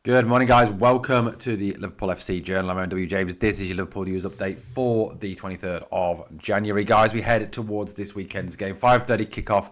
Good morning, guys. Welcome to the Liverpool FC Journal. I'm Owen James. This is your Liverpool news update for the 23rd of January. Guys, we head towards this weekend's game. 5:30 kickoff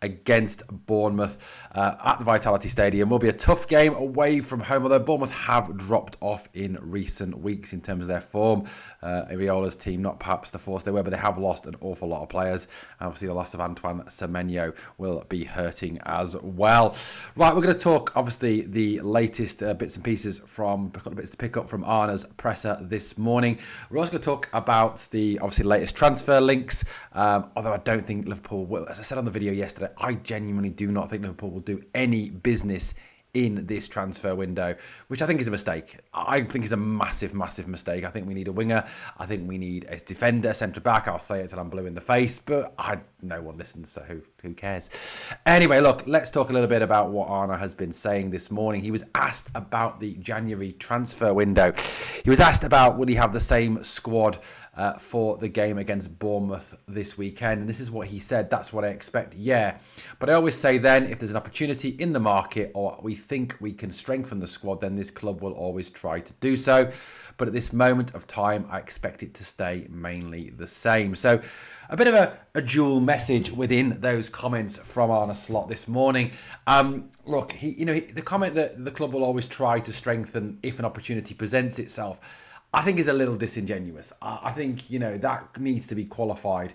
against Bournemouth at the Vitality Stadium. Will be a tough game away from home, although Bournemouth have dropped off in recent weeks in terms of their form. Iriola's team, not perhaps the force they were, but they have lost an awful lot of players. Obviously, the loss of Antoine Semenyo will be hurting as well. Right, we're going to talk, obviously, the latest bits and pieces from, bits to pick up from Arne's presser this morning. We're also going to talk about the, obviously, latest transfer links, although I don't think Liverpool will. As I said on the video yesterday, I genuinely do not think Liverpool will do any business in this transfer window, which I think is a mistake. I think is a massive, massive mistake. I think we need a winger. I think we need a defender, centre-back. I'll say it till I'm blue in the face, but no one listens, so who cares? Anyway, look, let's talk a little bit about what Arne has been saying this morning. He was asked about the January transfer window. He was asked about would he have the same squad for the game against Bournemouth this weekend. And this is what he said. That's what I expect. Yeah. But I always say then, if there's an opportunity in the market or we think we can strengthen the squad, then this club will always try to do so. But at this moment of time, I expect it to stay mainly the same. So a bit of a dual message within those comments from Arne Slot this morning. Look, the comment that the club will always try to strengthen if an opportunity presents itself, I think is a little disingenuous. I think, that needs to be qualified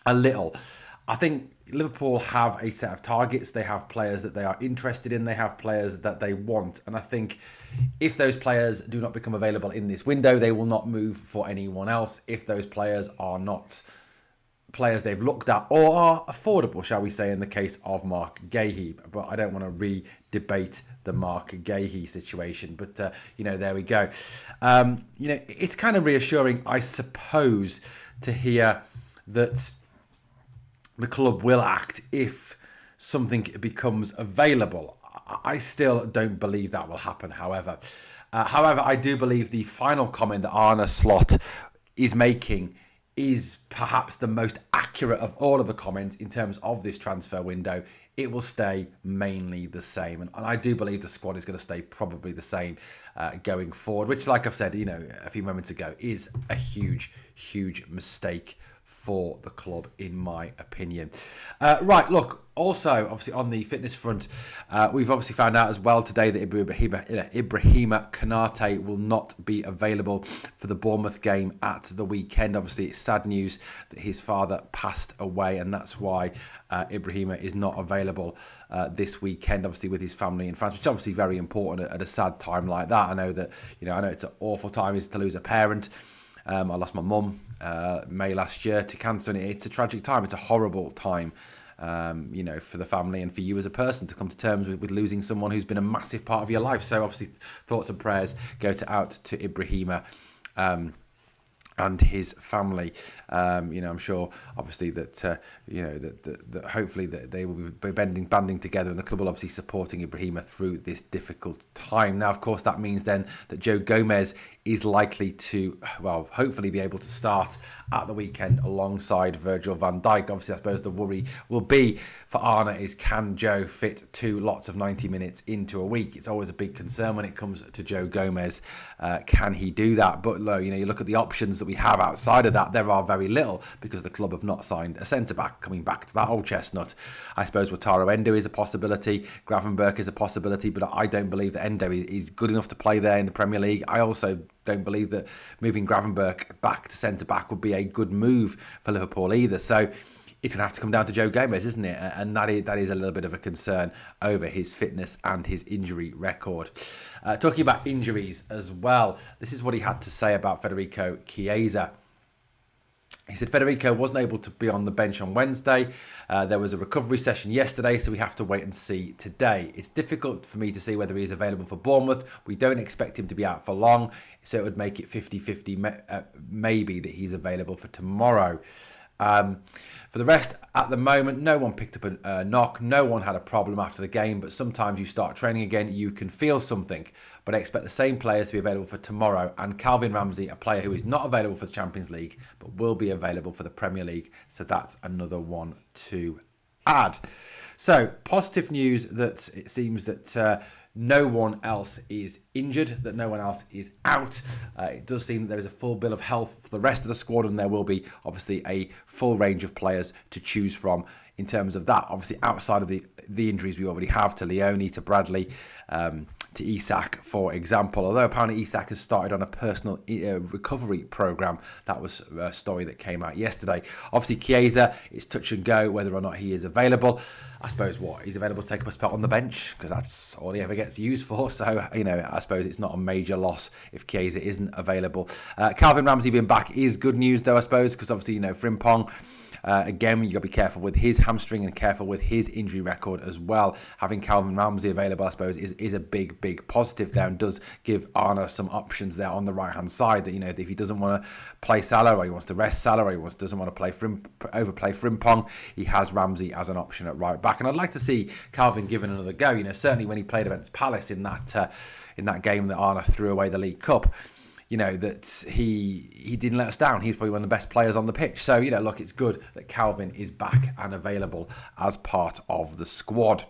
a little. I think Liverpool have a set of targets. They have players that they are interested in. They have players that they want. And I think if those players do not become available in this window, they will not move for anyone else. If those players are not players they've looked at or are affordable, shall we say, in the case of Mark Gahey. But I don't want to re-debate the Mark Gahey situation. But, there we go. It's kind of reassuring, I suppose, to hear that the club will act if something becomes available. I still don't believe that will happen, however. I do believe the final comment that Arne Slot is making is perhaps the most accurate of all of the comments in terms of this transfer window. It will stay mainly the same. And I do believe the squad is going to stay probably the same going forward, which, like I've said, a few moments ago, is a huge, huge mistake for the club, in my opinion. Right, look, also, obviously, on the fitness front, we've obviously found out as well today that Ibrahima Konate will not be available for the Bournemouth game at the weekend. Obviously, it's sad news that his father passed away, and that's why Ibrahima is not available this weekend, obviously, with his family in France, which is obviously very important at a sad time like that. I know that, I know it's an awful time is to lose a parent. I lost my mum May last year to cancer, and it's a tragic time. It's a horrible time, for the family and for you as a person to come to terms with losing someone who's been a massive part of your life. So obviously, thoughts and prayers go out to Ibrahima and his family. I'm sure, obviously, that that hopefully that they will be banding together, and the club will obviously supporting Ibrahima through this difficult time. Now, of course, that means then that Joe Gomez is likely to, hopefully be able to start at the weekend alongside Virgil van Dijk. Obviously, I suppose the worry will be for Arne is, can Joe fit 2 lots of 90 minutes into a week? It's always a big concern when it comes to Joe Gomez. Can he do that? But you look at the options that we have outside of that, there are very little, because the club have not signed a centre-back. Coming back to that old chestnut, I suppose Wataru Endo is a possibility, Gravenberch is a possibility, but I don't believe that Endo is good enough to play there in the Premier League. I also don't believe that moving Gravenberch back to centre-back would be a good move for Liverpool either. So it's going to have to come down to Joe Gomez, isn't it? And that is a little bit of a concern over his fitness and his injury record. Talking about injuries as well, this is what he had to say about Federico Chiesa. He said Federico wasn't able to be on the bench on Wednesday. There was a recovery session yesterday, so we have to wait and see today. It's difficult for me to see whether he's available for Bournemouth. We don't expect him to be out for long, so it would make it 50-50 maybe that he's available for tomorrow. For the rest, at the moment, no one picked up a knock. No one had a problem after the game, but sometimes you start training again, you can feel something. But I expect the same players to be available for tomorrow, and Calvin Ramsey, a player who is not available for the Champions League, but will be available for the Premier League. So that's another one to add. So, positive news that it seems that no one else is injured, that no one else is out. It does seem that there is a full bill of health for the rest of the squad, and there will be obviously a full range of players to choose from in terms of that. Obviously, outside of the injuries we already have to Leone, to Bradley, to Isak, for example. Although apparently Isak has started on a personal recovery program. That was a story that came out yesterday. Obviously, Chiesa, it's touch and go whether or not he is available. I suppose he's available to take up a spot on the bench because that's all he ever gets used for. So, I suppose it's not a major loss if Chiesa isn't available. Calvin Ramsey being back is good news, though, I suppose, because obviously, Frimpong, again, you've got to be careful with his hamstring and careful with his injury record as well. Having Calvin Ramsey available, I suppose, is a big positive there, and does give Arne some options there on the right-hand side that, if he doesn't want to play Salah, or he wants to rest Salah, or he doesn't want to overplay Frimpong, he has Ramsey as an option at right back. And I'd like to see Calvin given another go. Certainly when he played against Palace in that game that Arne threw away the League Cup, that he didn't let us down. He's probably one of the best players on the pitch. So, look, it's good that Calvin is back and available as part of the squad.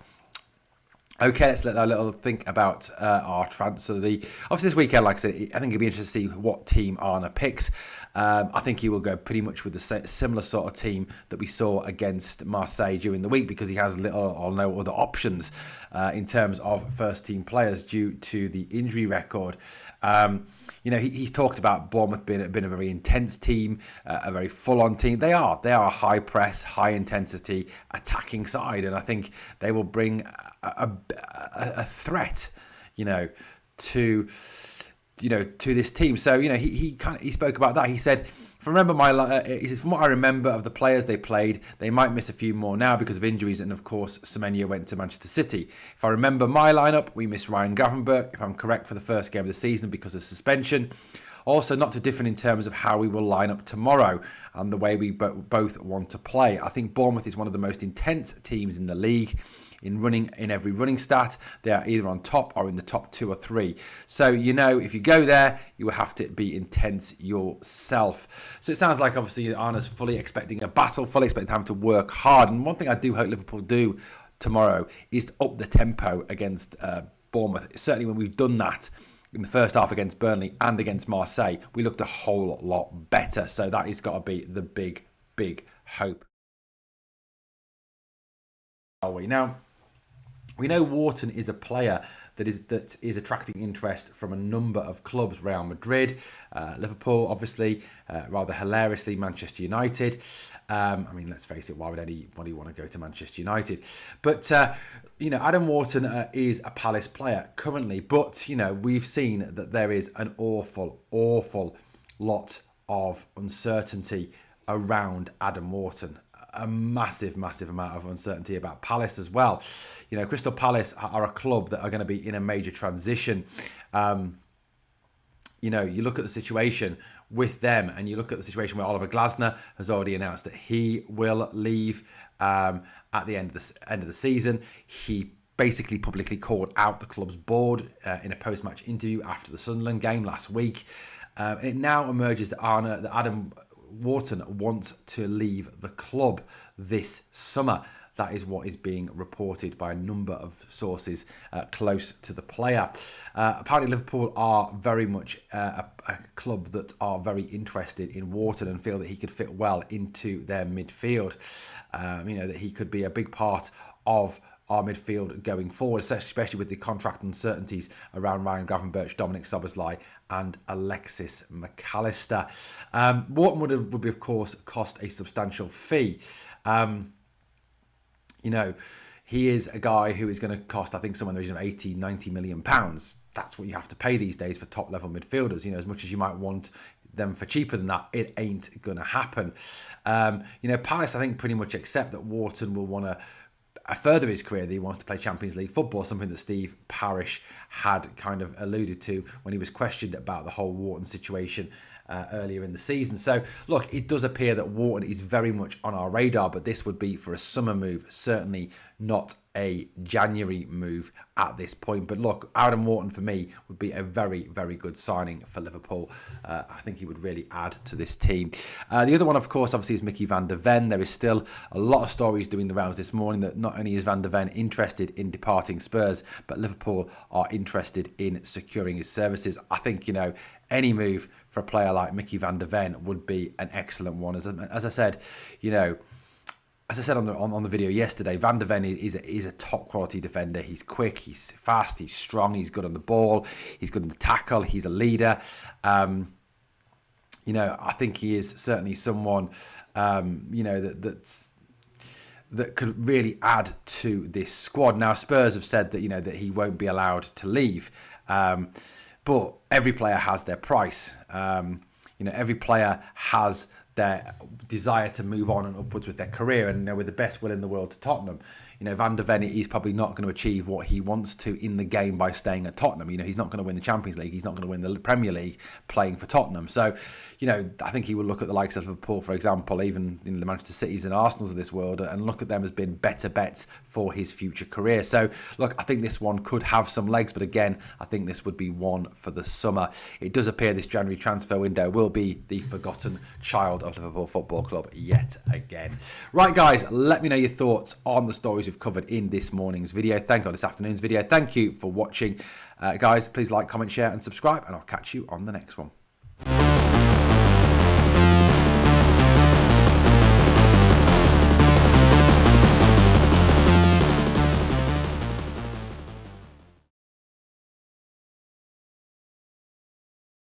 Okay, let's let a little think about our transfer. Obviously, this weekend, like I said, I think it'd be interesting to see what team Arne picks. I think he will go pretty much with the similar sort of team that we saw against Marseille during the week, because he has little or no other options in terms of first-team players due to the injury record. He's talked about Bournemouth being a very intense team, a very full-on team. They are a high-press, high-intensity attacking side, and I think they will bring a threat, to this team. So he spoke about that. He said, from what I remember of the players they played, they might miss a few more now because of injuries, and of course Semenyo went to Manchester City. If I remember my lineup, we missed Ryan Gravenberch, if I'm correct, for the first game of the season because of suspension. Also, not too different in terms of how we will line up tomorrow and the way we both want to play. I think Bournemouth is one of the most intense teams in the league. In every running stat, they are either on top or in the top 2 or 3. So, if you go there, you will have to be intense yourself. So it sounds like, obviously, Arne's fully expecting a battle, fully expecting having to work hard. And one thing I do hope Liverpool do tomorrow is to up the tempo against Bournemouth. Certainly when we've done that in the first half against Burnley and against Marseille, we looked a whole lot better. So that has got to be the big hope. Now, we know Wharton is a player that is attracting interest from a number of clubs. Real Madrid, Liverpool, obviously, rather hilariously, Manchester United. Let's face it, why would anybody want to go to Manchester United? But, Adam Wharton is a Palace player currently, but, we've seen that there is an awful lot of uncertainty around Adam Wharton. A massive amount of uncertainty about Palace as well. Crystal Palace are a club that are going to be in a major transition. You look at the situation with them, and you look at the situation where Oliver Glasner has already announced that he will leave at the end of the season. He basically publicly called out the club's board in a post-match interview after the Sunderland game last week. And it now emerges that Adam Wharton wants to leave the club this summer. That is what is being reported by a number of sources close to the player. Apparently Liverpool are very much a club that are very interested in Wharton and feel that he could fit well into their midfield. That he could be a big part of our midfield going forward, especially with the contract uncertainties around Ryan Gravenberch, Dominic Szoboszlai and Alexis McAllister. Wharton would be, of course, cost a substantial fee. He is a guy who is going to cost, I think, somewhere in the region of 80, 90 million pounds. That's what you have to pay these days for top level midfielders. As much as you might want them for cheaper than that, it ain't going to happen. Palace, I think, pretty much accept that Wharton will want to further his career, that he wants to play Champions League football, something that Steve Parish had kind of alluded to when he was questioned about the whole Wharton situation earlier in the season. So, look, it does appear that Wharton is very much on our radar, but this would be for a summer move, certainly not a January move at this point. But look, Aaron Wharton for me would be a very, very good signing for Liverpool. I think he would really add to this team. The other one, of course, obviously is Mickey van der Ven. There is still a lot of stories doing the rounds this morning that not only is Van der Ven interested in departing Spurs, but Liverpool are interested in securing his services. I think, any move for a player like Mickey van der Ven would be an excellent one. As I said, as I said on the video yesterday, Van der Ven is a top quality defender. He's quick, he's fast, he's strong, he's good on the ball, he's good in the tackle, he's a leader. I think he is certainly someone, that could really add to this squad. Now, Spurs have said that that he won't be allowed to leave, but every player has their price. Every player has their desire to move on and upwards with their career, and with the best will in the world to Tottenham, Van der Ven is probably not going to achieve what he wants to in the game by staying at Tottenham. He's not going to win the Champions League, he's not going to win the Premier League playing for Tottenham. So I think he will look at the likes of Liverpool, for example, even the Manchester Cities and Arsenals of this world, and look at them as being better bets for his future career. So look, I think this one could have some legs, but again, I think this would be one for the summer. It does appear this January transfer window will be the forgotten child of Liverpool Football Club yet again. Right, guys, let me know your thoughts on the stories we've covered in this morning's video. This afternoon's video. Thank you for watching. Guys, please like, comment, share and subscribe, and I'll catch you on the next one.